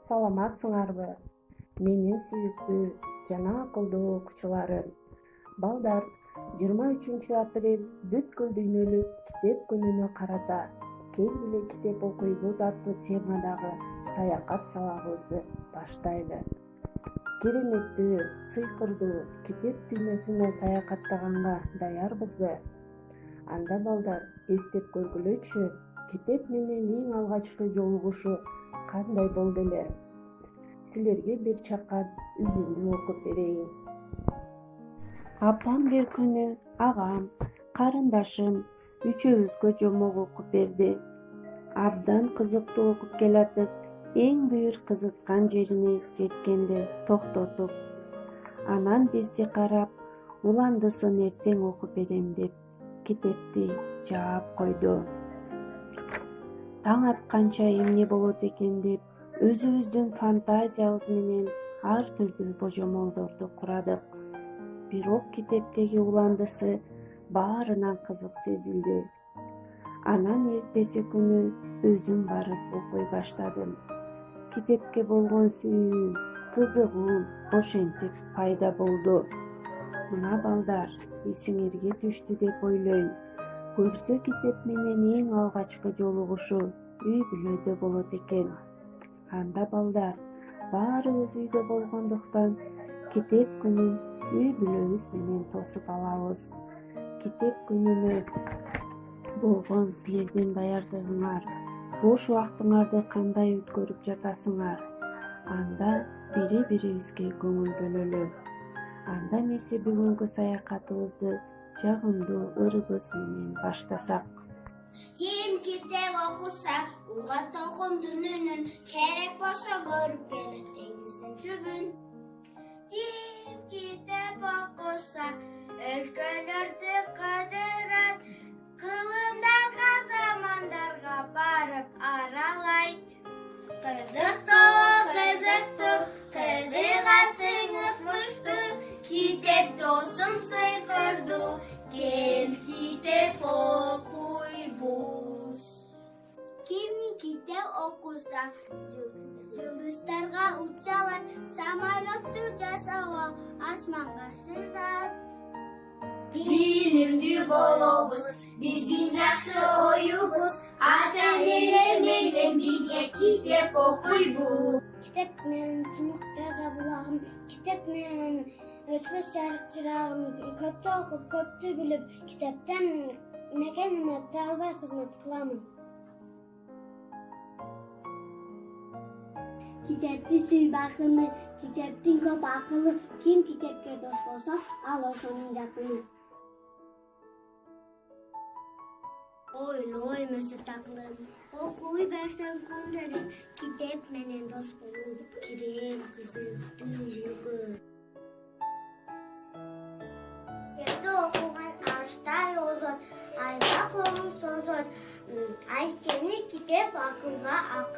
Саламатсыңарбы? Менин сүйүктүү жана акылдуу окуучуларым. Балдар, 23 апрель бүткүл дүйнөлүк китеп күнүнө карата келгиле китеп окуйбуз аттуу темадагы саякат сабагыбызды баштайлы. Кереметтүү, сыйкырдуу китеп дүйнөсүнө саякаттаганга даярбызбы? Анда балдар, эстеп көргүлөчү, китеп менен эң алгачкы жолугушуу кандай болду эле? Силерге бир чакан үзүндү окуп берейин. Апам бир күнү агам, карындашым үчөөбүзгө жомок окуп берди. Абдан кызыктуу окуп келатып, эң бир кызыткан жерине жеткенде токтотуп, анан бизди карап, уландысын эртең окуп берем деп китепти жаап койду. Таң атканча эмне болот экен деп өзүбүздүн фантазиябыз менен ар түрдүү божомолдорду курадык. Бирок китептеги уландысы баарынан кызык сезилди. Анан эртеси күнү өзүм барып окуй баштадым. Китепке болгон сүйүүм, кызыгуум ошентип пайда болду. Мына балдар, эсиңерге түштү деп ойлойм. Көрсө китеп менен эң алгачкы жолугушуу үй бүлөдө болот экен. Анда балдар, баарыбыз үйдө болгондуктан китеп күнүн үй бүлөбүз менен тосуп алабыз. Китеп күнүнө болгон силердин даярдыгыңар, бош убактыңарды кандай өткөрүп жатасыңар? Анда бири-бирибизге көңүл бөлөлү. Анда эмесе бүгүнкү саякатыбызды жагымдуу ыргыз менен баштасак. Ким китеп окуса, угат толкун дүнүнүн, керек болсо көрүп келет деңиздин түбүн. Ким китеп окуса, өлкөлөрдү кыдырат, кылымдарга, замандарга барып аралайт. Кызыктуу, кызыгасың ыкмыштуу, китеп досум сыйкырдуу, кел китеп окуйбуз. Ким китеп окуса, жылдыздарга уча алат, самолетту жасап асманга сызат. Билимдүү болобуз, биздин жакшы оюбуз, ата-энелер менен бирге китеп окуйбуз. Китеп менен тунук таза булагым, китеп менен өчпөс жарык чырагым, көптү окуп, көптү билип, китептен мекениме талбай кызмат кыламын. Китепти сүй бакыны, китептин көп акылы, ким китепке дос болсо, ал ошонун жакыны. Ойлой Мөсөт акылым, окуй берсең күнделик, китеп менен дос болуп кирем кызыктуу жүйгө. Китепти окуган арыштай озот, айга колун созот, анткени китеп акылга акыл.